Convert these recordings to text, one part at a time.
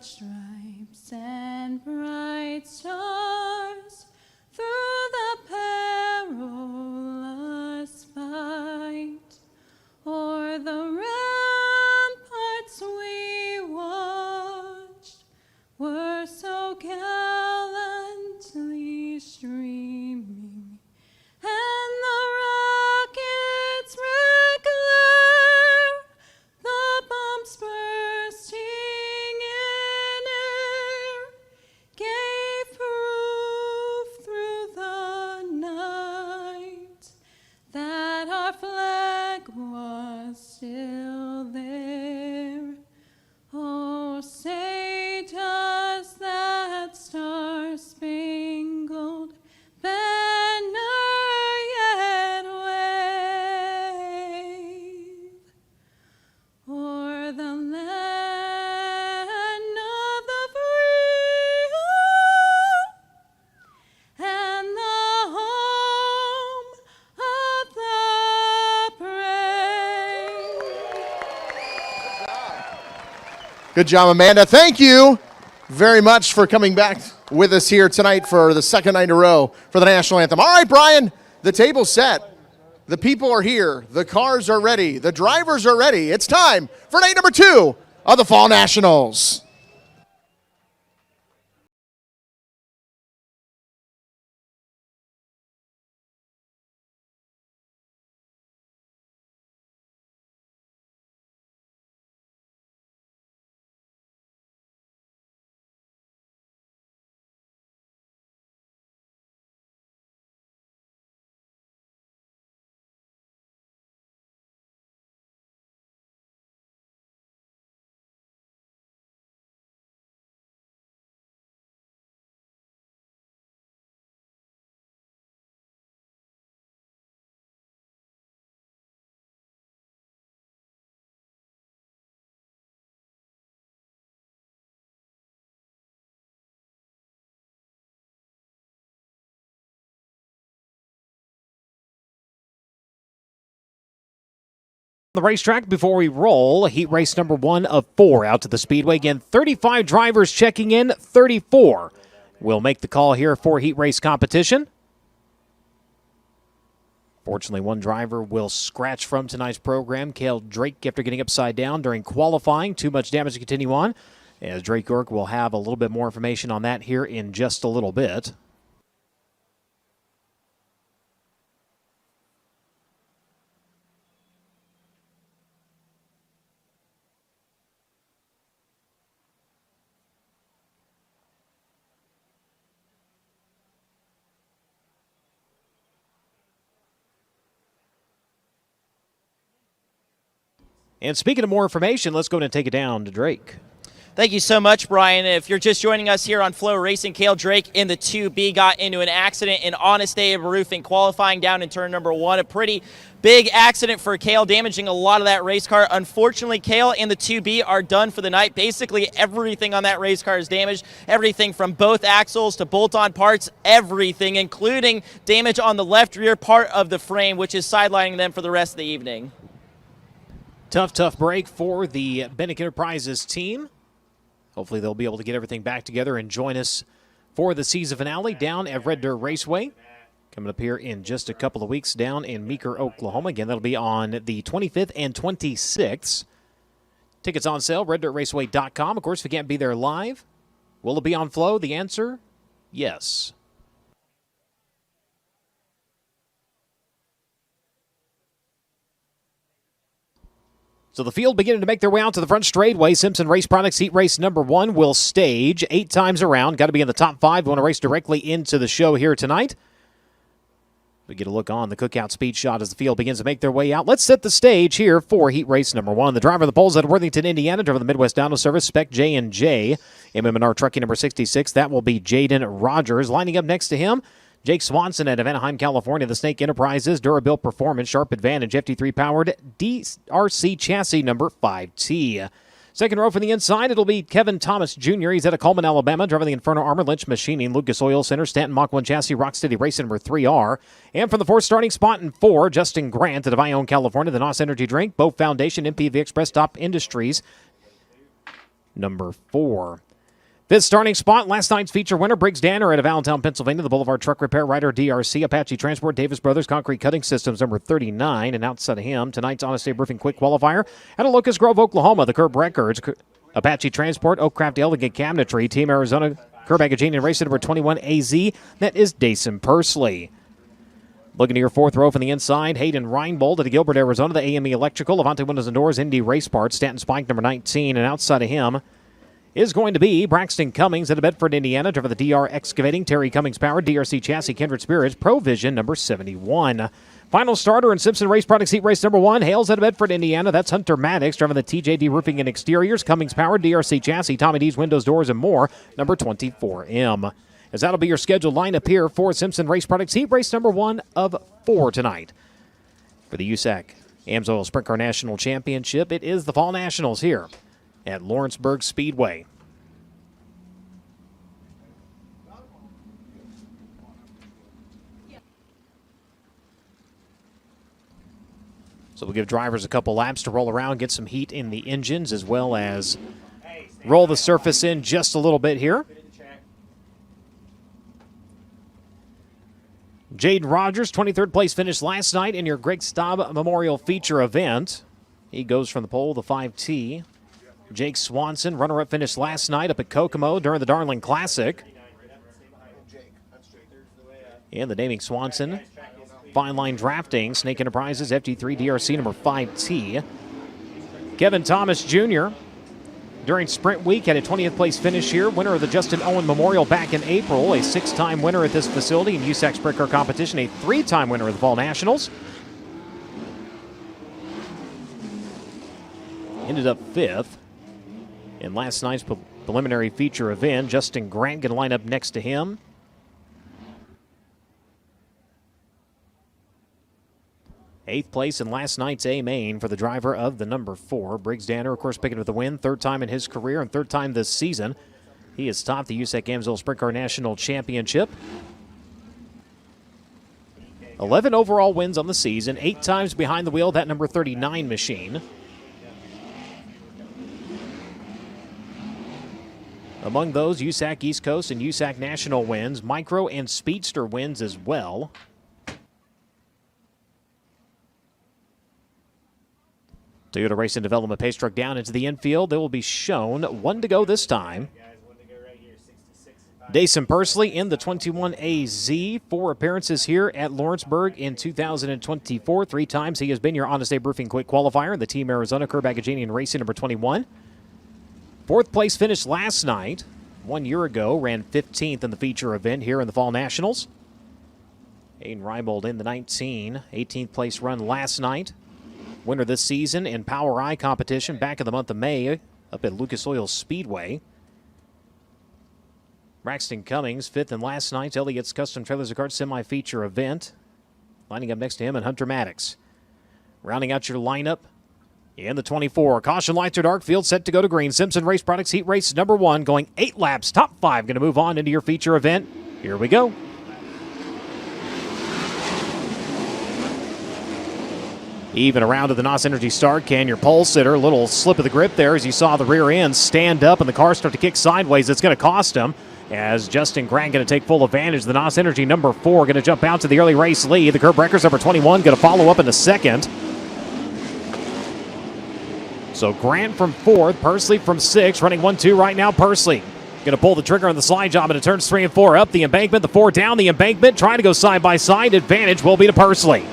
stripes and bright stars through the perilous fight, o'er the ramparts we watched were so gallantly streaming, and the rockets red glare, the bombs bursting in air, gave proof through the night that our flag was still there. Oh, say does that star-spangled banner yet wave o'er the land of the free and the home of the brave? Good job, Amanda. Thank you very much for coming back with us here tonight for the second night in a row for the national anthem. All right, Brian, the table's set. The people are here. The cars are ready. The drivers are ready. It's time for night number 2 of the Fall Nationals. The racetrack before we roll. Heat race number 1 of 4 out to the Speedway. Again, 35 drivers checking in, 34 will make the call here for heat race competition. Fortunately, one driver will scratch from tonight's program. Cale Drake, after getting upside down during qualifying. Too much damage to continue on, as Drake York will have a little bit more information on that here in just a little bit. And speaking of more information, let's go ahead and take it down to Drake. Thank you so much, Brian. If you're just joining us here on FloRacing, Cale Drake in the 2B got into an accident in Honest Day of Roofing qualifying down in turn number 1. A pretty big accident for Cale, damaging a lot of that race car. Unfortunately, Cale and the 2B are done for the night. Basically, everything on that race car is damaged. Everything from both axles to bolt-on parts, everything, including damage on the left rear part of the frame, which is sidelining them for the rest of the evening. Tough break for the Bennett Enterprises team. Hopefully they'll be able to get everything back together and join us for the season finale down at Red Dirt Raceway. Coming up here in just a couple of weeks down in Meeker, Oklahoma. Again, that'll be on the 25th and 26th. Tickets on sale, reddirtraceway.com. Of course, if you can't be there live, will it be on Flow? The answer, yes. So the field beginning to make their way out to the front straightaway. Simpson Race Products heat race number 1 will stage 8 times around. Got to be in the top 5. We want to race directly into the show here tonight. We get a look on the Cookout speed shot as the field begins to make their way out. Let's set the stage here for heat race number 1. The driver of the poles at Worthington, Indiana, driver of the Midwest Dyno Service, Spec J&J. MM&R Trucking number 66. That will be Jaden Rogers. Lining up next to him, Jake Swanson out of Anaheim, California. The Snake Enterprises, Durabuilt Performance, Sharp Advantage, FT3 powered DRC chassis number 5T. Second row from the inside, it'll be Kevin Thomas Jr. He's out of Coleman, Alabama, driving the Inferno Armor, Lynch Machining, Lucas Oil Center, Stanton Mach 1 chassis, Rocksteady Racing number 3R. And from the fourth starting spot in 4, Justin Grant out of Ione, California. The NOS Energy Drink, Boat Foundation, MPV Express, Top Industries. number 4. Fifth starting spot, last night's feature winner, Briggs Danner out of Allentown, Pennsylvania. The Boulevard Truck Repair Rider, DRC, Apache Transport, Davis Brothers, Concrete Cutting Systems, number 39. And outside of him, tonight's Honest Day Roofing Quick Qualifier out of Locust Grove, Oklahoma. The Curb Records, Apache Transport, Oakcraft Elegant Cabinetry, Team Arizona, Curb Agagenian Racer, number 21, AZ. That is Dason Pursley. Looking to your fourth row from the inside, Hayden Reinbold at Gilbert, Arizona. The AME Electrical, Levante Windows and Doors, Indy Race Parts, Stanton Spike, number 19. And outside of him is going to be Braxton Cummings out of Bedford, Indiana. Driver the DR Excavating, Terry Cummings Power, DRC Chassis, Kindred Spirits, Provision, number 71. Final starter in Simpson Race Products Heat Race number 1, hails out of Bedford, Indiana. That's Hunter Maddox, driving the TJD Roofing and Exteriors, Cummings Power, DRC Chassis, Tommy D's Windows, Doors, and more, number 24M. As that'll be your scheduled lineup here for Simpson Race Products Heat Race number 1 of 4 tonight. For the USAC AMSOIL Sprint Car National Championship, it is the Fall Nationals here at Lawrenceburg Speedway. So we'll give drivers a couple laps to roll around, get some heat in the engines, as well as roll the surface in just a little bit here. Jaden Rogers, 23rd place finish last night in your Greg Staub Memorial Feature event. He goes from the pole, the 5T. Jake Swanson, runner-up finish last night up at Kokomo during the Darling Classic. And the naming Swanson, Fine Line Drafting, Snake Enterprises, FG3 DRC number 5T. Kevin Thomas Jr. during Sprint Week had a 20th place finish here. Winner of the Justin Owen Memorial back in April. A 6-time winner at this facility in USAC Sprint Car Competition. A 3-time winner of the Fall Nationals. Ended up 5th in last night's preliminary feature event. Justin Grant going to line up next to him. Eighth place in last night's A-Main for the driver of the number 4. Briggs Danner, of course, picking up the win. 3rd time in his career and 3rd time this season. He has topped the USAC AMSOIL Sprint Car National Championship. 11 overall wins on the season. 8 times behind the wheel, that number 39 machine. Among those, USAC East Coast and USAC National wins. Micro and Speedster wins as well. Toyota Racing Development pace truck down into the infield. They will be shown. 1 to go this time. Dason Pursley in the 21AZ. 4 appearances here at Lawrenceburg in 2024. 3 times he has been your Honest Day Roofing Quick Qualifier in the Team Arizona Curb Agagenian Racing number 21. 4th place finish last night. 1 year ago, ran 15th in the feature event here in the Fall Nationals. Aiden Reibold in the 19. 18th place run last night. Winner this season in Power I competition back in the month of May up at Lucas Oil Speedway. Braxton Cummings, 5th in last night's Elliott's Custom Trailers and Carts semi-feature event. Lining up next to him and Hunter Maddox. Rounding out your lineup in the 24. Caution lights are dark, field set to go to green. Simpson Race Products Heat Race number 1, going 8 laps, top 5. Going to move on into your feature event. Here we go. Even around to the NOS Energy start can your pole sitter. Little slip of the grip there as you saw the rear end stand up and the car start to kick sideways. It's going to cost him as Justin Grant going to take full advantage. The NOS Energy number 4 going to jump out to the early race lead. The Curb Wreckers number 21 going to follow up in the 2nd. So Grant from 4th, Pursley from 6th, running 1-2 right now. Pursley going to pull the trigger on the slide job into turns 3 and 4. Up the embankment, the 4 down the embankment, trying to go side by side. Advantage will be to Pursley.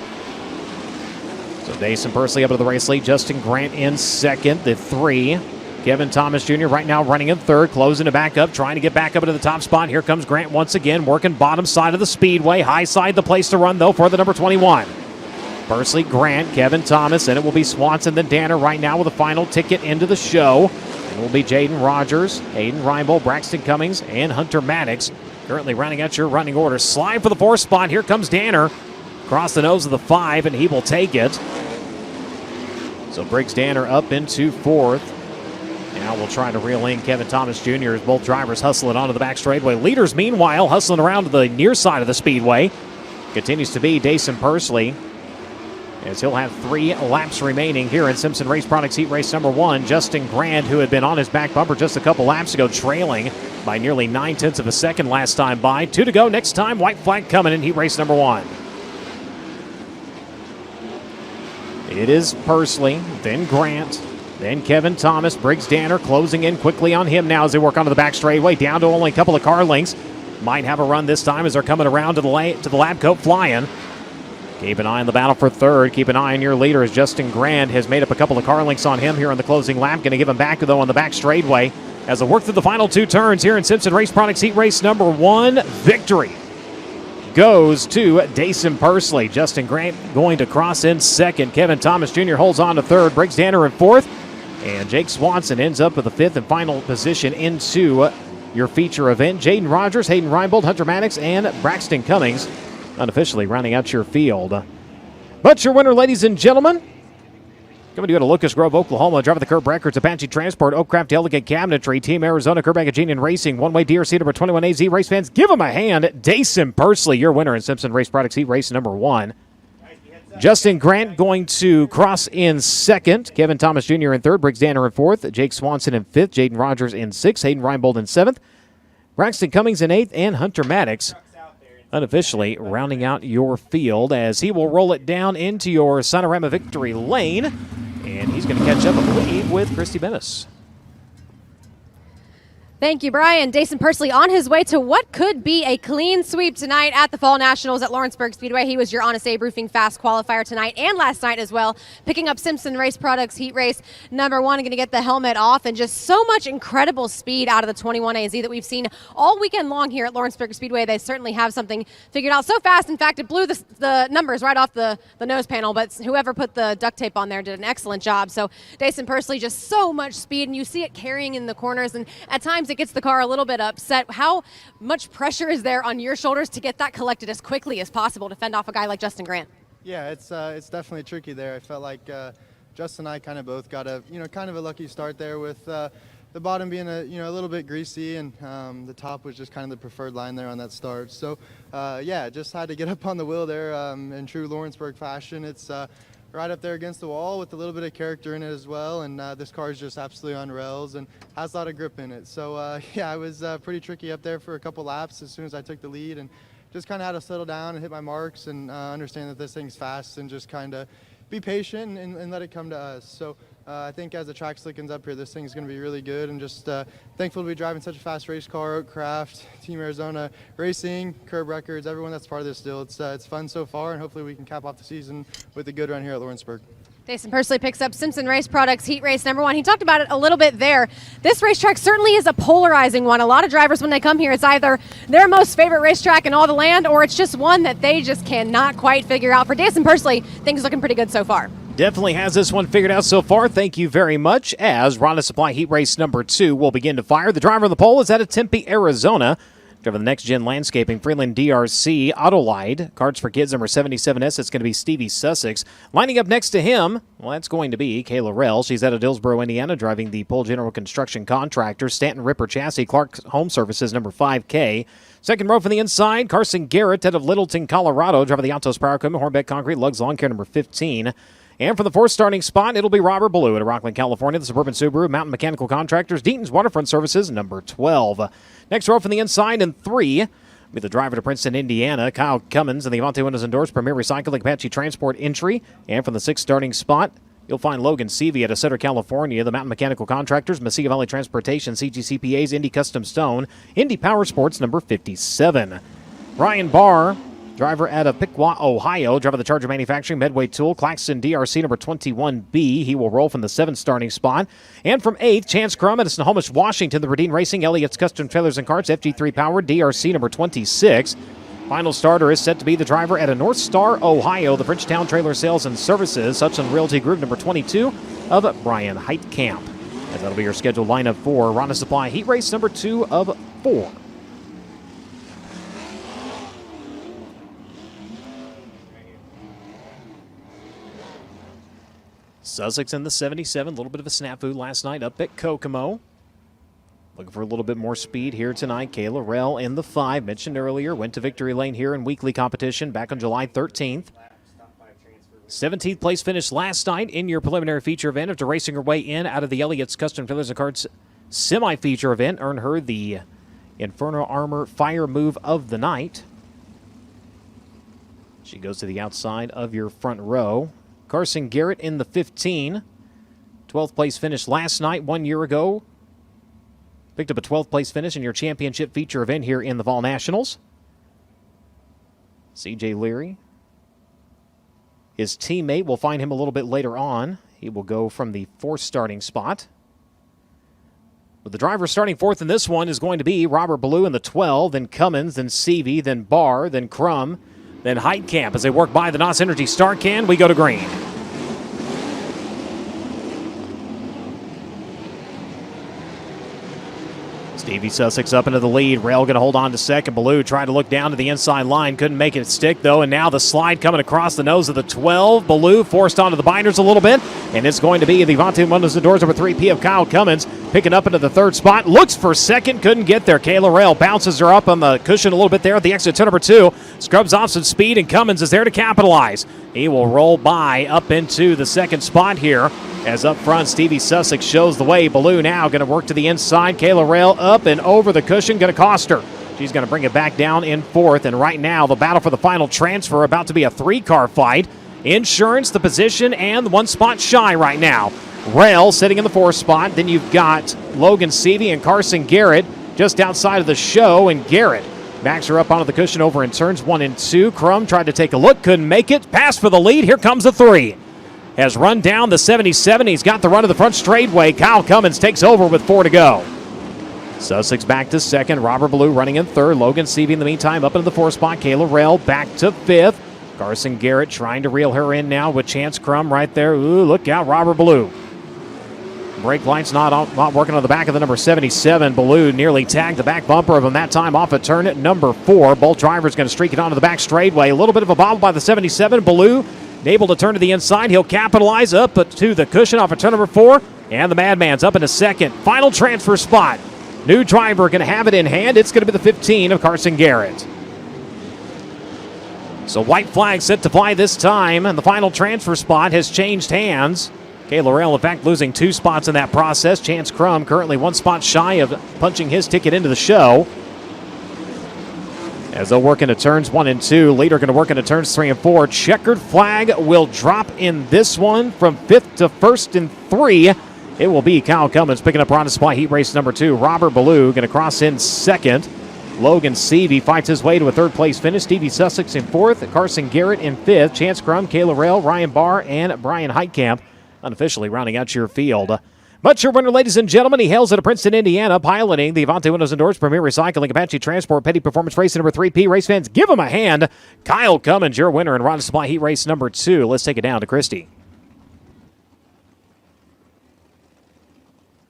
So Dason Pursley up to the race lead. Justin Grant in 2nd. The 3. Kevin Thomas Jr. right now running in 3rd. Closing to back up. Trying to get back up into the top spot. Here comes Grant once again. Working bottom side of the speedway. High side the place to run though for the number 21. Pursley, Grant, Kevin Thomas. And it will be Swanson then Danner right now with a final ticket into the show. And it will be Jaden Rogers, Hayden Reinbold, Braxton Cummings, and Hunter Maddox. Currently rounding out your running order. Slide for the 4th spot. Here comes Danner. Across the nose of the 5, and he will take it. So Briggs Danner up into 4th. Now we'll try to reel in Kevin Thomas Jr. as both drivers hustle it onto the back straightaway. Leaders, meanwhile, hustling around to the near side of the speedway. Continues to be Dason Pursley. as he'll have 3 laps remaining here in Simpson Race Products Heat Race number 1. Justin Grant, who had been on his back bumper just a couple laps ago, trailing by nearly 9/10 of a second last time by. 2 to go next time. White flag coming in Heat Race number 1. It is Pursley, then Grant, then Kevin Thomas. Briggs Danner closing in quickly on him now as they work onto the back straightaway, down to only a couple of car lengths. Might have a run this time as they're coming around to the lab coat flying. Keep an eye on the battle for third. Keep an eye on your leader as Justin Grant has made up a couple of car lengths on him here on the closing lap. Going to give him back, though, on the back straightaway as they work through the final 2 turns here in Simpson Race Products Heat Race number 1. Victory goes to Dason Pursley. Justin Grant going to cross in second. Kevin Thomas Jr. holds on to third. Briggs Danner in fourth. And Jake Swanson ends up with the 5th and final position into your feature event. Jaden Rogers, Hayden Reinbold, Hunter Maddox, and Braxton Cummings unofficially rounding out your field. But your winner, ladies and gentlemen, coming to you out of Locust Grove, Oklahoma, driver the Curb Records, Apache Transport, Oakcraft Delegate Cabinetry, Team Arizona, Curb Union Racing, One-Way DRC number 21 AZ. Race fans, give him a hand. Dason Pursley, your winner in Simpson Race Products Heat Race number 1. Justin Grant going to cross in second. Kevin Thomas Jr. in third. Briggs Danner in fourth. Jake Swanson in fifth. Jaden Rogers in sixth. Hayden Reinbold in seventh. Braxton Cummings in eighth. And Hunter Maddox unofficially rounding out your field as he will roll it down into your Sonorama victory lane. And he's going to catch up, I believe, with Christy Bennis. Thank you, Brian. Dason Pursley on his way to what could be a clean sweep tonight at the Fall Nationals at Lawrenceburg Speedway. He was your Honest Abe Roofing Fast qualifier tonight and last night as well, picking up Simpson Race Products Heat Race number 1, going to get the helmet off, and just so much incredible speed out of the 21 AZ that we've seen all weekend long here at Lawrenceburg Speedway. They certainly have something figured out so fast. In fact, it blew the numbers right off the nose panel, but whoever put the duct tape on there did an excellent job. So Dason Pursley, just so much speed, and you see it carrying in the corners, and at times it gets the car a little bit upset. How much pressure is there on your shoulders to get that collected as quickly as possible to fend off a guy like Justin Grant? Yeah, it's definitely tricky there. I felt like Justin and I kind of both got a kind of a lucky start there with the bottom being a little bit greasy, and the top was just kind of the preferred line there on that start. So yeah, just had to get up on the wheel there in true Lawrenceburg fashion. It's right up there against the wall with a little bit of character in it as well, and this car is just absolutely on rails and has a lot of grip in it. So yeah, it was pretty tricky up there for a couple laps as soon as I took the lead, and just kind of had to settle down and hit my marks and understand that this thing's fast and just kind of be patient and let it come to us. So I think as the track slickens up here, this thing's going to be really good, and just thankful to be driving such a fast race car. Oakcraft, Team Arizona Racing, Curb Records, everyone that's part of this deal. It's fun so far, and hopefully we can cap off the season with a good run here at Lawrenceburg. Dason Pursley picks up Simpson Race Products Heat Race number 1. He talked about it a little bit there. This racetrack certainly is a polarizing one. A lot of drivers, when they come here, it's either their most favorite racetrack in all the land, or it's just one that they just cannot quite figure out. For Dason Pursley, things looking pretty good so far. Definitely has this one figured out so far. Thank you very much. As Ronda Supply Heat Race number 2 will begin to fire. The driver on the pole is out of Tempe, Arizona. Driver the Next Gen Landscaping, Freeland DRC, Autolide, Cards for Kids number 77S. It's going to be Stevie Sussex. Lining up next to him, well, that's going to be Kayla Rell. She's out of Dillsboro, Indiana, driving the Pole General Construction Contractor, Stanton Ripper Chassis, Clark Home Services number 5K. Second row from the inside, Carson Garrett out of Littleton, Colorado, driving the Altos Power Equipment, Hornbeck Concrete, Lugs Lawn Care number 15. And for the fourth starting spot, it'll be Robert Ballou out of Rockland, California, the Suburban Subaru, Mountain Mechanical Contractors, Deaton's Waterfront Services, number 12. Next row from the inside in 3, with the driver to Princeton, Indiana, Kyle Cummins, and the Avante Windows Endorsed Premier Recycling Apache Transport entry. And from the sixth starting spot, you'll find Logan Seavey out of Sutter, California, the Mountain Mechanical Contractors, Mesilla Valley Transportation, CGCPA's, Indy Custom Stone, Indy Power Sports, number 57. Ryan Barr, driver out of Piqua, Ohio, driver of the Charger Manufacturing, Medway Tool, Claxton DRC number 21B. He will roll from the 7th starting spot. And from 8th, Chance Crum out of Snohomish, Washington, the Verdeen Racing, Elliott's Custom Trailers and Carts, FG3 Powered, DRC number 26. Final starter is set to be the driver out of North Star, Ohio, the Bridgetown Trailer Sales and Services, Hudson Realty Group number 22 of Brian Heitkamp. And that'll be your scheduled lineup for Ronda Supply Heat Race number 2 of 4. Sussex in the 77, a little bit of a snafu last night up at Kokomo. Looking for a little bit more speed here tonight. Kayla Rell in the 5, mentioned earlier, went to victory lane here in weekly competition back on July 13th. 17th place finish last night in your preliminary feature event after racing her way in out of the Elliott's Custom Fillers and Carts semi-feature event. Earned her the Inferno Armor Fire Move of the night. She goes to the outside of your front row. Carson Garrett in the 15. 12th place finish last night 1 year ago. Picked up a 12th place finish in your championship feature event here in the Fall Nationals. CJ Leary. His teammate, will find him a little bit later on. He will go from the 4th starting spot. But the driver starting 4th in this one is going to be Robert Ballou in the 12, then Cummins, then Seavey, then Barr, then Crum, then Heitkamp. As they work by the NOS Energy Star Can, we go to green. Stevie Sussex up into the lead. Rail going to hold on to second. Ballou tried to look down to the inside line. Couldn't make it stick, though. And now the slide coming across the nose of the 12. Ballou forced onto the binders a little bit. And it's going to be the Vontae Windows and Doors number 3P of Kyle Cummins. Picking up into the 3rd spot. Looks for second. Couldn't get there. Kayla Rail bounces her up on the cushion a little bit there at the exit to number 2. Scrubs off some speed, and Cummins is there to capitalize. He will roll by up into the 2nd spot here. As up front, Stevie Sussex shows the way. Ballou now going to work to the inside. Kayla Rail up and over the cushion, going to cost her. She's going to bring it back down in 4th. And right now, the battle for the final transfer about to be a 3-car fight. Insurance, the position, and 1 spot shy right now. Rail sitting in the 4th spot. Then you've got Logan Seavey and Carson Garrett just outside of the show. And Garrett backs her up onto the cushion over in turns 1 and 2. Crum tried to take a look, couldn't make it. Pass for the lead. Here comes the 3. Has run down the 77. He's got the run of the front straightaway. Kyle Cummins takes over with 4 to go. Sussex back to 2nd. Robert Ballou running in 3rd. Logan Seavey in the meantime up into the 4th spot. Kayla Rail back to 5th. Carson Garrett trying to reel her in now with Chance Crum right there. Ooh, look out, Robert Ballou. Brake lights not working on the back of the number 77. Ballou nearly tagged the back bumper of him that time off a turn at number 4. Both drivers going to streak it onto the back straightaway. A little bit of a bobble by the 77. Ballou able to turn to the inside. He'll capitalize up to the cushion off of turn number 4. And the Madman's up into 2nd. Final transfer spot. New driver going to have it in hand. It's going to be the 15 of Carson Garrett. So white flag set to fly this time. And the final transfer spot has changed hands. Kayla Rail, in fact, losing 2 spots in that process. Chance Crum currently 1 spot shy of punching his ticket into the show. As they'll work into turns 1 and 2. Leader going to work into turns 3 and 4. Checkered flag will drop in this one from 5th to 1st and 3. It will be Kyle Cummins picking up Ronda Supply Heat Race number 2. Robert Ballou going to cross in 2nd. Logan Seavey fights his way to a 3rd place finish. Stevie Sussex in 4th. Carson Garrett in 5th. Chance Crum, Kayla Rail, Ryan Barr, and Brian Heitkamp unofficially rounding out your field. But your winner, ladies and gentlemen, he hails out of Princeton, Indiana, piloting the Avante Windows and Doors Premier Recycling Apache Transport Petty Performance Race number 3P. Race fans, give him a hand. Kyle Cummins, your winner in Ronda Supply Heat Race number 2. Let's take it down to Christy.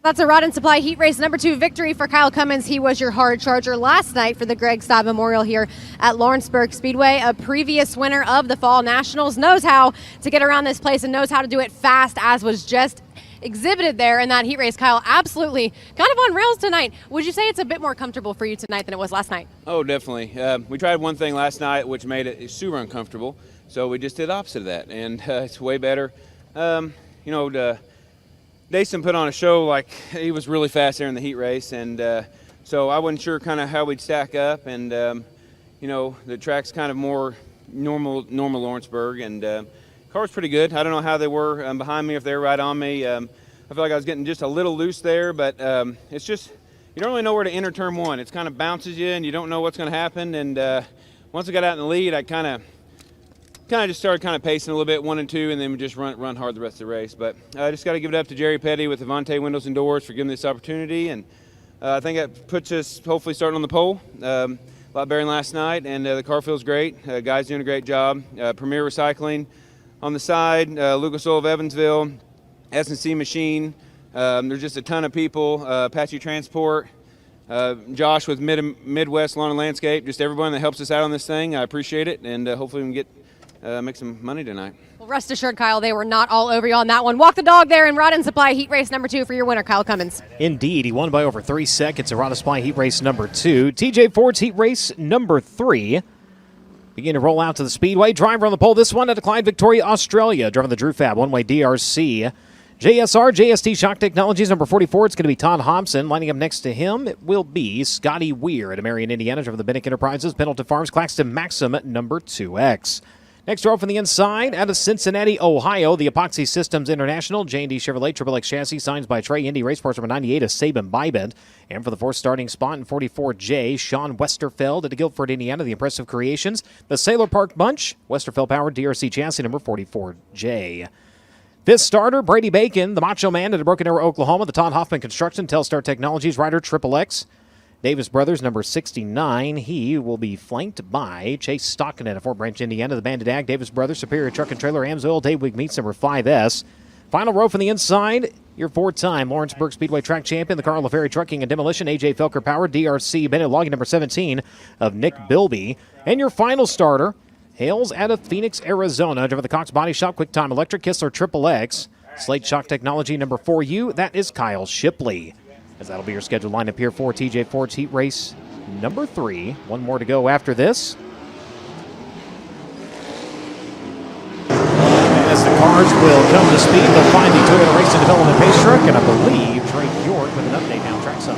That's a Rod and Supply Heat Race number 2 victory for Kyle Cummins. He was your hard charger last night for the Greg Staub Memorial here at Lawrenceburg Speedway. A previous winner of the Fall Nationals, knows how to get around this place and knows how to do it fast, as was just exhibited there in that heat race. Kyle, absolutely kind of on rails tonight. Would you say it's a bit more comfortable for you tonight than it was last night? Oh, definitely. We tried one thing last night which made it super uncomfortable, so we just did the opposite of that, and it's way better. Dason put on a show. Like, he was really fast there in the heat race, and so I wasn't sure kind of how we'd stack up, and the track's kind of more normal Lawrenceburg, and car's pretty good. I don't know how they were behind me, if they were right on me. I feel like I was getting just a little loose there, but it's just, you don't really know where to enter turn 1. It's kind of bounces you, and you don't know what's going to happen, and once I got out in the lead, I kind of just started kind of pacing a little bit, 1 and 2, and then run hard the rest of the race. But I just got to give it up to Jerry Petty with Avante Windows and Doors for giving me this opportunity, and I think that puts us hopefully starting on the pole. A lot better than last night, and the car feels great. Guys doing a great job. Premier Recycling on the side, Lucas Oil of Evansville, S&C Machine. There's just a ton of people. Apache Transport, Josh with Midwest Lawn and Landscape, just everyone that helps us out on this thing. I appreciate it, and hopefully we can make some money tonight. Well, rest assured, Kyle, they were not all over you on that one. Walk the dog there in Rod and Supply Heat Race number 2 for your winner, Kyle Cummins. Indeed, he won by over 3 seconds at Rod and Supply Heat Race number 2. TJ Ford's Heat Race number 3. Begin to roll out to the Speedway. Driver on the pole, this one at Clyde, Victoria, Australia. Driving the Drew Fab, one-way DRC. JSR, JST Shock Technologies, number 44. It's going to be Todd Hobson. Lining up next to him, it will be Scotty Weir at Marion, Indiana. Driving the Bennick Enterprises, Pendleton Farms, Claxton Maxim at number 2X. Next row from the inside, out of Cincinnati, Ohio, the Epoxy Systems International, J&D Chevrolet, Triple X Chassis, signs by Trey Indy, Race Parts number 98, a Saban Bybent. And for the fourth starting spot in 44J, Sean Westerfeld at Guilford, Indiana, the Impressive Creations. The Sailor Park Bunch, Westerfeld powered DRC chassis number 44J. Fifth starter, Brady Bacon, the Macho Man at Broken Arrow, Oklahoma, the Todd Hoffman Construction, Telstar Technologies, Rider Triple X. Davis Brothers, number 69. He will be flanked by Chase Stockenett at Fort Branch, Indiana. The Bandit Ag, Davis Brothers, Superior Truck and Trailer, Amsoil, Dave Wig Meats, number 5S. Final row from the inside, your four-time Lawrenceburg Speedway track champion, the Carl LaFerry Trucking and Demolition, A.J. Felker Power, DRC, Bennett Logging, number 17 of Nick Bilby. And your final starter, hails out of Phoenix, Arizona, driven the Cox Body Shop, Quick Time Electric, Kistler Triple X, Slate Shock Technology, number 4U. That is Kyle Shipley. As that'll be your scheduled lineup here for TJ Ford's Heat Race number 3. One more to go after this. As the cars will come to speed, they'll find the Toyota Racing Development Pace Truck, and I believe Drake York with an update now. Trackside.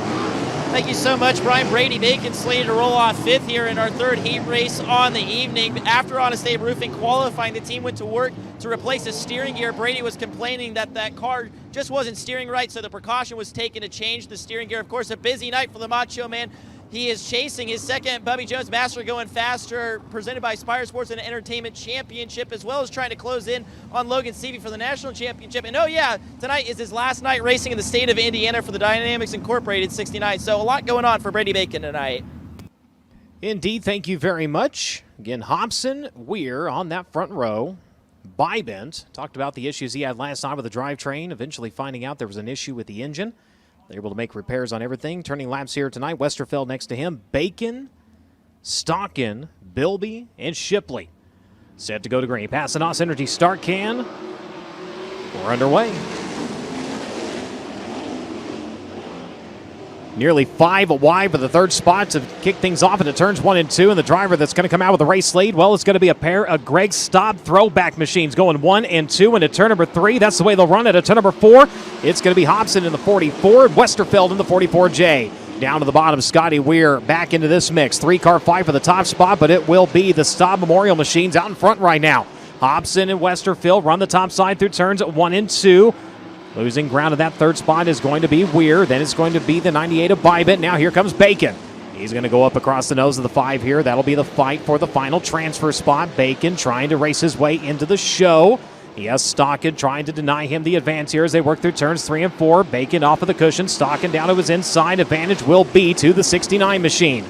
Thank you so much, Brian. Brady Bacon slated to roll off 5th here in our 3rd heat race on the evening. After Honest Abe Roofing qualifying, the team went to work to replace the steering gear. Brady was complaining that car just wasn't steering right, so the precaution was taken to change the steering gear. Of course, a busy night for the Macho Man. He is chasing his second Bubby Jones Master Going Faster, presented by Spire Sports and Entertainment Championship, as well as trying to close in on Logan Seavey for the National Championship. And oh yeah, tonight is his last night racing in the state of Indiana for the Dynamics Incorporated 69. So a lot going on for Brady Bacon tonight. Indeed, thank you very much. Again, Hobson, Weir on that front row. Bybent talked about the issues he had last night with the drivetrain, eventually finding out there was an issue with the engine. They're able to make repairs on everything. Turning laps here tonight. Westerfeld next to him. Bacon, Stockin, Bilby, and Shipley. Set to go to green. Passanos Energy start can. We're underway. Nearly 5 wide for the third spot to kick things off into turns 1 and 2. And the driver that's going to come out with the race lead, well, it's going to be a pair of Greg Staub throwback machines going 1 and 2 into turn number 3. That's the way they'll run it. At turn number 4, it's going to be Hobson in the 44, Westerfeld in the 44J. Down to the bottom, Scotty Weir back into this mix. 3-car fight for the top spot, but it will be the Staub Memorial machines out in front right now. Hobson and Westerfeld run the top side through turns 1 and 2. Losing ground of that third spot is going to be Weir. Then it's going to be the 98 of Bybent. Now here comes Bacon. He's going to go up across the nose of the 5 here. That'll be the fight for the final transfer spot. Bacon trying to race his way into the show. He has Stockin trying to deny him the advance here as they work through turns 3 and 4. Bacon off of the cushion. Stockin down to his inside. Advantage will be to the 69 machine.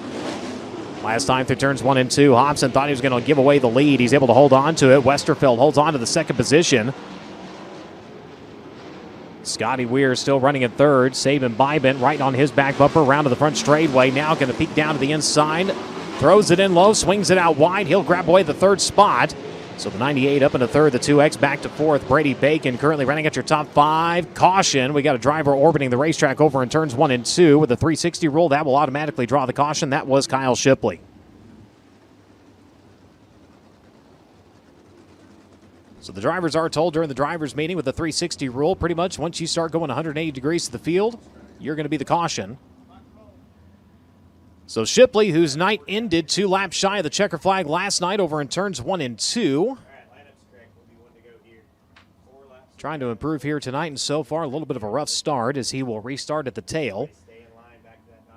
Last time through turns 1 and 2, Hobson thought he was going to give away the lead. He's able to hold on to it. Westerfeld holds on to the second position. Scotty Weir still running in third. Saban Bybent right on his back bumper around to the front straightaway. Now going to peek down to the inside. Throws it in low, swings it out wide. He'll grab away the third spot. So the 98 up into third, the 2X back to fourth. Brady Bacon currently running at your top 5. Caution, we got a driver orbiting the racetrack over in turns 1 and 2. With the 360 rule, that will automatically draw the caution. That was Kyle Shipley. So the drivers are told during the drivers' meeting with the 360 rule, pretty much once you start going 180 degrees to the field, you're going to be the caution. So Shipley, whose night ended 2 laps shy of the checker flag last night over in turns 1 and 2. Trying to improve here tonight, and so far a little bit of a rough start as he will restart at the tail.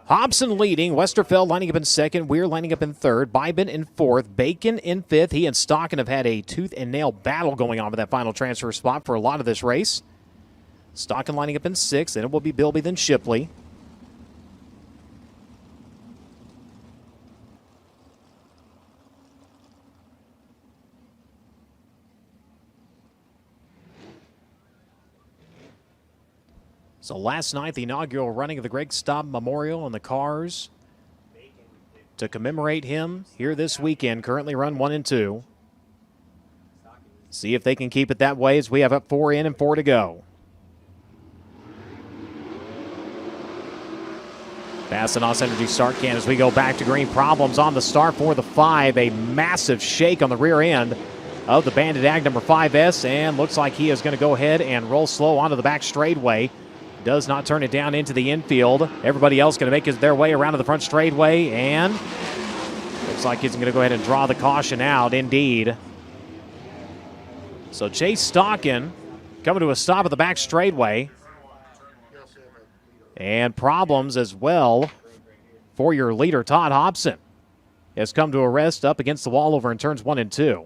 Hobson leading, Westerfeld lining up in second, Weir lining up in third, Bybent in fourth, Bacon in fifth. He and Stockin have had a tooth and nail battle going on with that final transfer spot for a lot of this race. Stockin lining up in sixth, and it will be Bilby, then Shipley. So last night, the inaugural running of the Greg Staub Memorial on the cars to commemorate him here this weekend. Currently run 1 and 2. See if they can keep it that way as we have up 4 in and 4 to go. Bassinos Energy start can as we go back to green. Problems on the start for the 5. A massive shake on the rear end of the Bandit Ag number 5S, and looks like he is going to go ahead and roll slow onto the back straightaway. Does not turn it down into the infield. Everybody else going to make their way around to the front straightaway, and looks like he's going to go ahead and draw the caution out, indeed. So Chase Stockin coming to a stop at the back straightaway. And problems as well for your leader, Todd Hobson, has come to a rest up against the wall over in turns 1 and 2.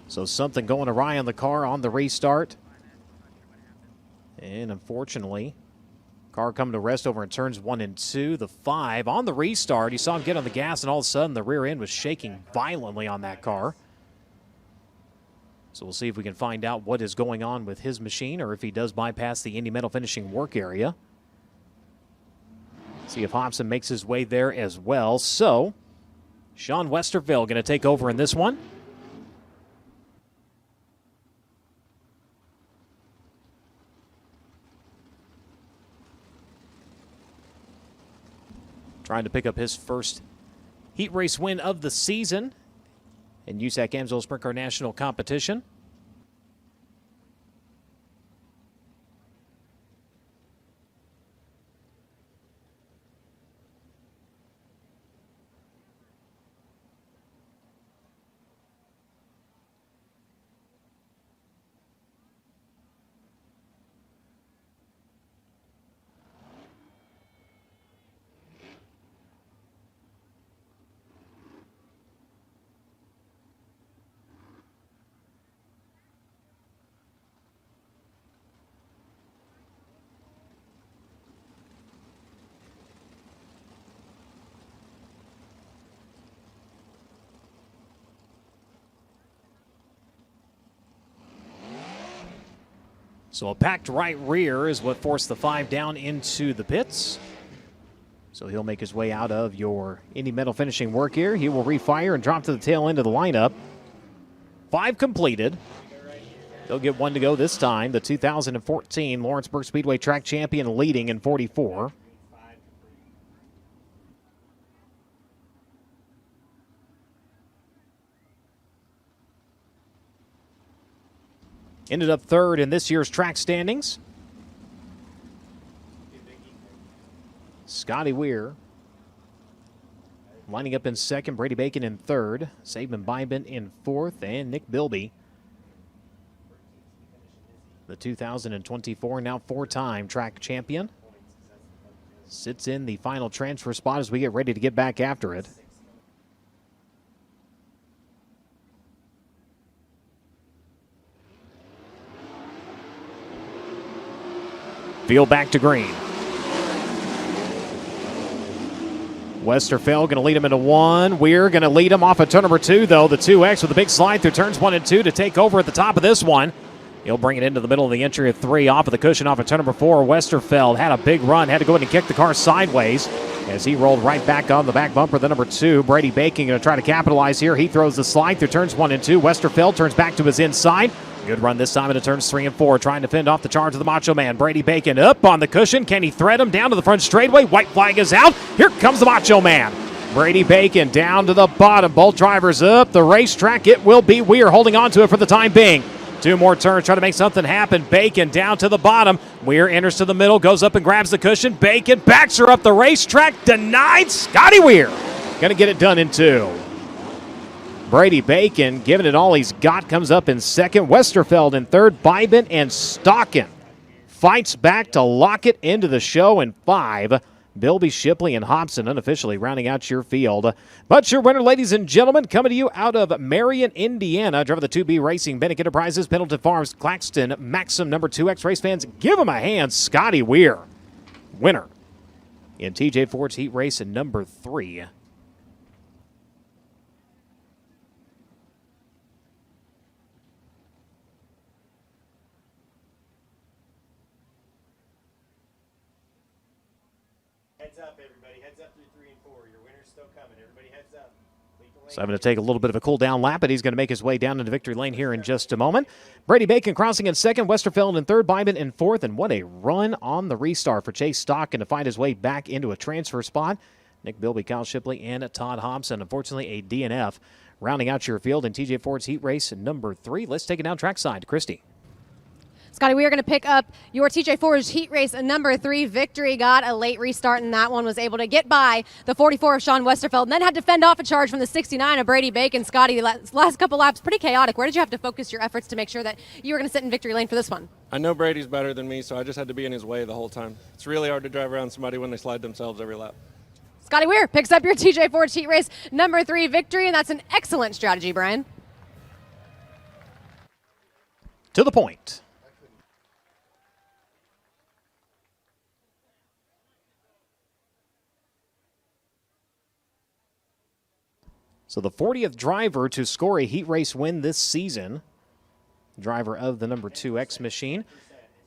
So something going awry on the car on the restart. And unfortunately, car coming to rest over in turns 1 and 2. The 5 on the restart, you saw him get on the gas, and all of a sudden the rear end was shaking violently on that car. So we'll see if we can find out what is going on with his machine, or if he does bypass the Indy Metal finishing work area. See if Hobson makes his way there as well. So Sean Westerville going to take over in this one. Trying to pick up his first heat race win of the season in USAC Amsoil Sprint Car National Competition. So a packed right rear is what forced the 5 down into the pits. So he'll make his way out of your Indy Metal finishing work here. He will refire and drop to the tail end of the lineup. 5 completed. They'll get 1 to go this time. The 2014 Lawrenceburg Speedway track champion leading in 44. Ended up 3rd in this year's track standings. Scotty Weir lining up in 2nd, Brady Bacon in 3rd, Saban Bybin in 4th, and Nick Bilby, the 2024 now 4-time track champion, sits in the final transfer spot as we get ready to get back after it. Field back to green. Westerfeld going to lead him into 1. We're going to lead him off of turn number 2, though. The 2X with a big slide through turns 1 and 2 to take over at the top of this one. He'll bring it into the middle of the entry of 3, off of the cushion off of turn number 4. Westerfeld had a big run, had to go in and kick the car sideways as he rolled right back on the back bumper. The number 2, Brady Bacon, going to try to capitalize here. He throws the slide through turns 1 and 2. Westerfeld turns back to his inside. Good run this time into turns 3 and 4, trying to fend off the charge of the Macho Man. Brady Bacon up on the cushion. Can he thread him down to the front straightaway? White flag is out. Here comes the Macho Man. Brady Bacon down to the bottom. Both drivers up the racetrack. It will be Weir holding on to it for the time being. 2 more turns, try to make something happen. Bacon down to the bottom. Weir enters to the middle, goes up and grabs the cushion. Bacon backs her up the racetrack. Denied. Scotty Weir going to get it done in 2. Brady Bacon giving it all he's got, comes up in 2nd. Westerfeld in 3rd. Bybin and Stockin fights back to lock it into the show in 5. Bilby, Shipley, and Hobson unofficially rounding out your field. But your winner, ladies and gentlemen, coming to you out of Marion, Indiana. Driver the 2B Racing, Bennick Enterprises, Pendleton Farms, Claxton, Maxim, number 2X. Race fans, give him a hand. Scotty Weir, winner in TJ Ford's heat race in number 3. Heads up, everybody. Heads up through 3 and 4. Your winner's still coming. Everybody heads up. So I'm going to take a little bit of a cool down lap, but he's going to make his way down into victory lane here in just a moment. Brady Bacon crossing in second, Westerfeld in third, Byman in fourth, and what a run on the restart for Chase Stockton to find his way back into a transfer spot. Nick Bilby, Kyle Shipley, and Todd Hobson. Unfortunately, a DNF. Rounding out your field in TJ Ford's heat race number 3. Let's take it down trackside. Christy. Scotty, we are going to pick up your TJ Ford's heat race number 3 victory. Got a late restart in that one, was able to get by the 44 of Sean Westerfeld, and then had to fend off a charge from the 69 of Brady Bacon. Scotty, last couple laps, pretty chaotic. Where did you have to focus your efforts to make sure that you were going to sit in victory lane for this one? I know Brady's better than me, so I just had to be in his way the whole time. It's really hard to drive around somebody when they slide themselves every lap. Scotty Weir picks up your TJ Ford's heat race number 3 victory, and that's an excellent strategy, Brian. To the point. So the 40th driver to score a heat race win this season, driver of the number 2X machine,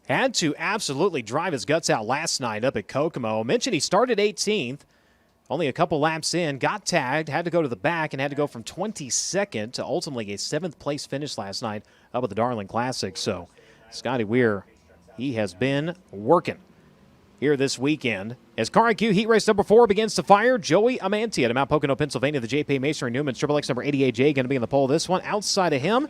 had to absolutely drive his guts out last night up at Kokomo. I mentioned he started 18th, only a couple laps in, got tagged, had to go to the back, and had to go from 22nd to ultimately a 7th place finish last night up at the Darling Classic. So Scotty Weir, he has been working here this weekend. As Car IQ Heat Race number 4 begins to fire, Joey Amanti out of Mount Pocono, Pennsylvania, the J.P. Mason Newman, Triple X number 88J, going to be in the pole this one. Outside of him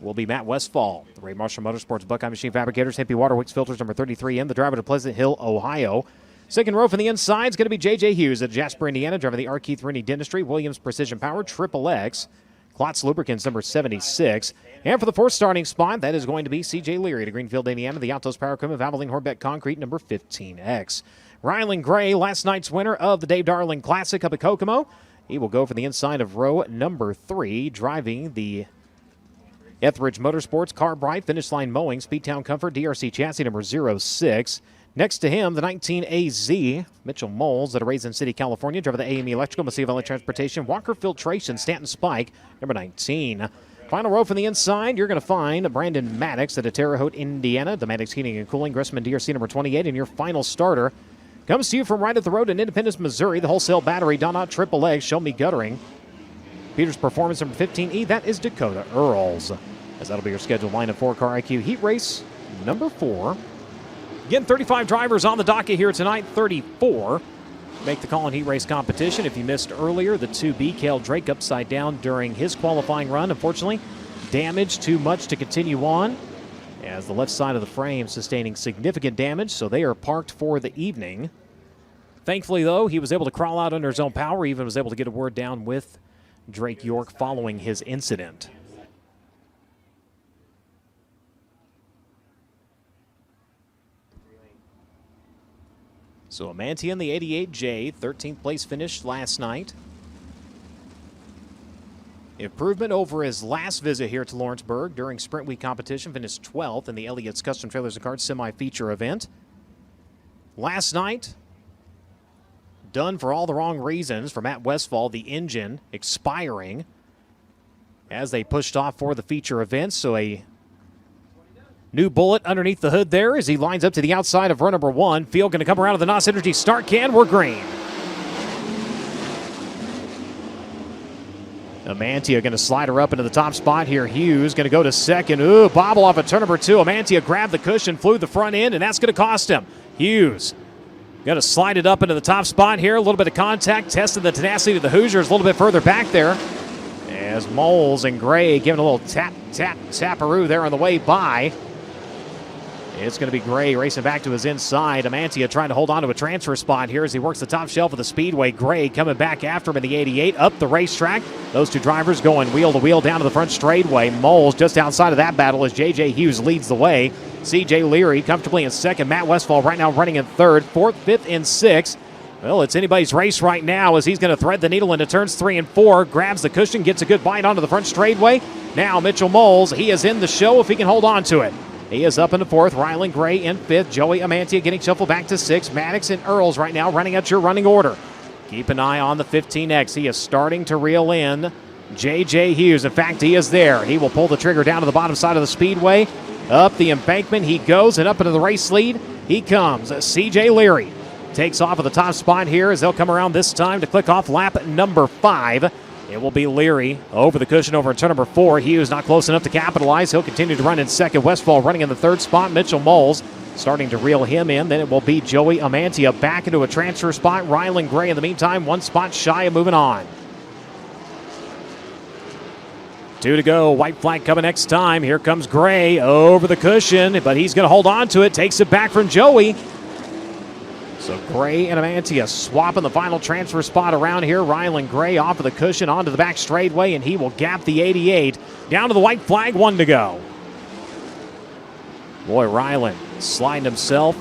will be Matt Westfall, the Ray Marshall Motorsports Buckeye Machine Fabricators, Hempy Waterworks Filters number 33M, the driver to Pleasant Hill, Ohio. Second row from the inside is going to be J.J. Hughes at Jasper, Indiana, driving the R. Keith Rooney Dentistry, Williams Precision Power, Triple X, Klotz Lubricants number 76. And for the 4th starting spot, that is going to be C.J. Leary to Greenfield, Indiana, the Altos Power Equipment, Valvoline Horbeck Concrete number 15X. Rylan Gray, last night's winner of the Dave Darling Classic up at Kokomo. He will go for the inside of row number 3, driving the Etheridge Motorsports, Car Bright, Finish Line Mowing, Speedtown Comfort, DRC Chassis number 06. Next to him, the 19AZ, Mitchell Moles out of Raisin City, California, driver the AME Electrical, Massive Valley Transportation, Walker Filtration, Stanton Spike, number 19. Final row from the inside, you're going to find Brandon Maddox at Terre Haute, Indiana, the Maddox Heating and Cooling, Gressman DRC number 28, and your final starter comes to you from right at the road in Independence, Missouri, the Wholesale Battery, Donut Triple X, Show Me Guttering. Peters Performance number 15E, that is Dakota Earls. As that'll be your scheduled line of 4 Car IQ Heat Race number 4. Again, 35 drivers on the docket here tonight, 34 make the call in heat race competition. If you missed earlier, the 2B, Cale Drake, upside down during his qualifying run. Unfortunately, damaged too much to continue on, as the left side of the frame sustaining significant damage, so they are parked for the evening. Thankfully, though, he was able to crawl out under his own power, even was able to get a word down with Drake York following his incident. So Amanti in the 88J, 13th place finish last night. Improvement over his last visit here to Lawrenceburg during Sprint Week competition, finished 12th in the Elliott's Custom Trailers and Carts semi-feature event. Last night, done for all the wrong reasons for Matt Westfall, the engine expiring as they pushed off for the feature event. So a new bullet underneath the hood there as he lines up to the outside of run number 1. Field going to come around to the NOS Energy start can. We're green. Amantia going to slide her up into the top spot here. Hughes going to go to second. Ooh, bobble off at turn number 2. Amantia grabbed the cushion, flew the front end, and that's going to cost him. Hughes going to slide it up into the top spot here. A little bit of contact, tested the tenacity of the Hoosiers a little bit further back there. As Moles and Gray giving a little taparoo there on the way by. It's going to be Gray racing back to his inside. Amantia trying to hold on to a transfer spot here as he works the top shelf of the Speedway. Gray coming back after him in the 88 up the racetrack. Those two drivers going wheel to wheel down to the front straightaway. Moles just outside of that battle as J.J. Hughes leads the way. C.J. Leary comfortably in second. Matt Westfall right now running in third. 4th, 5th, and 6th. Well, it's anybody's race right now as he's going to thread the needle into turns 3 and 4. Grabs the cushion, gets a good bite onto the front straightaway. Now Mitchell Moles, he is in the show if he can hold on to it. He is up in the 4th. Rylan Gray in 5th. Joey Amantia getting shuffled back to 6th. Maddox and Earls right now running out your running order. Keep an eye on the 15X. He is starting to reel in J.J. Hughes. In fact, he is there. He will pull the trigger down to the bottom side of the Speedway. Up the embankment he goes, and up into the race lead he comes. C.J. Leary takes off at the top spot here as they'll come around this time to click off lap number 5. It will be Leary over the cushion over in turn number 4. Hughes not close enough to capitalize. He'll continue to run in second. Westfall running in the third spot. Mitchell Moles starting to reel him in. Then it will be Joey Amantia back into a transfer spot. Rylan Gray in the meantime, one spot shy of moving on. 2 to go. White flag coming next time. Here comes Gray over the cushion, but he's going to hold on to it. Takes it back from Joey. So Gray and Amantia swapping the final transfer spot around here. Rylan Gray off of the cushion onto the back straightaway, and he will gap the 88. Down to the white flag, 1 to go. Boy, Rylan sliding himself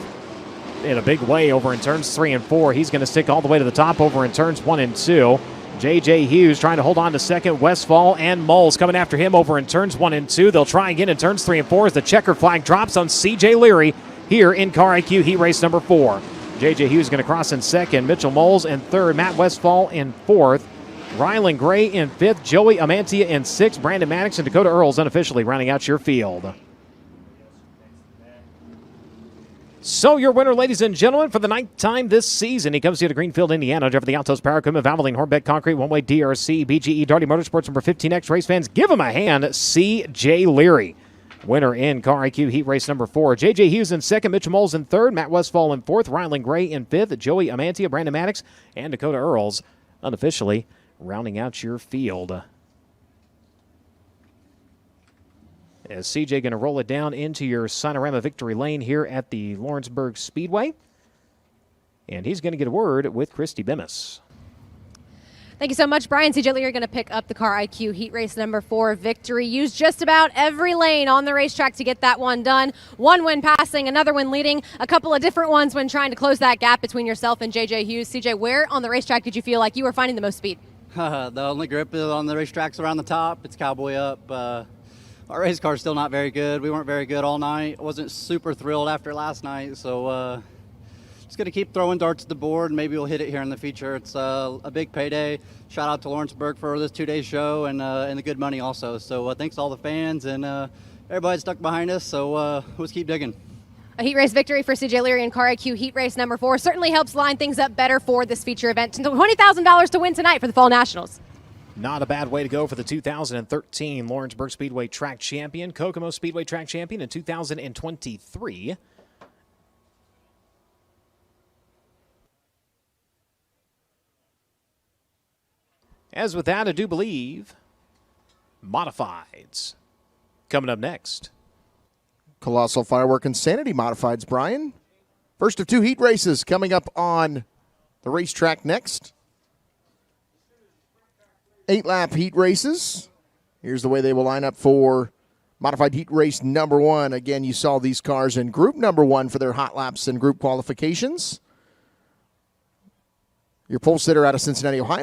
in a big way over in turns 3 and 4. He's going to stick all the way to the top over in turns 1 and 2. J.J. Hughes trying to hold on to second. Westfall and Moles coming after him over in turns 1 and 2. They'll try again in turns 3 and 4 as the checker flag drops on C.J. Leary here in Car IQ Heat Race number 4. J.J. Hughes going to cross in second. Mitchell Moles in third. Matt Westfall in fourth. Rylan Gray in fifth. Joey Amantia in sixth. Brandon Maddox and Dakota Earls unofficially rounding out your field. So your winner, ladies and gentlemen, for the 9th time this season, he comes here to Greenfield, Indiana. Driven the Altos Power Equipment, Valvoline, Hornbeck Concrete, One Way DRC, BGE, Darty Motorsports, number 15X. Race fans, give him a hand. C.J. Leary, winner in Car IQ Heat Race number 4. J.J. Hughes in second, Mitchell Moles in third, Matt Westfall in fourth, Rylan Gray in fifth, Joey Amantia, Brandon Maddox, and Dakota Earls unofficially rounding out your field. As CJ going to roll it down into your Sinorama victory lane here at the Lawrenceburg Speedway. And he's going to get a word with Christy Bemis. Thank you so much, Brian. CJ Leary going to pick up the Car IQ Heat Race number 4 victory. Used just about every lane on the racetrack to get that one done. One win passing, another one leading, a couple of different ones when trying to close that gap between yourself and J.J. Hughes. CJ, where on the racetrack did you feel like you were finding the most speed? The only grip on the racetrack's around the top. It's cowboy up. Our race car's still not very good. We weren't very good all night. I wasn't super thrilled after last night, so just going to keep throwing darts at the board. Maybe we'll hit it here in the future. It's a big payday. Shout out to Lawrenceburg for this 2-day show and the good money also. So thanks to all the fans and everybody stuck behind us, so let's keep digging. A heat race victory for CJ Leary in Car IQ Heat Race number 4 certainly helps line things up better for this feature event. $20,000 to win tonight for the Fall Nationals. Not a bad way to go for the 2013 Lawrenceburg Speedway Track Champion, Kokomo Speedway Track Champion in 2023. As with that, I do believe Modifieds coming up next. Colossal Firework Insanity Modifieds, Brian. First of 2 heat races coming up on the racetrack next. 8-lap heat races. Here's the way they will line up for Modified Heat Race number 1. Again, you saw these cars in group number 1 for their hot laps and group qualifications. Your pole sitter out of Cincinnati, Ohio.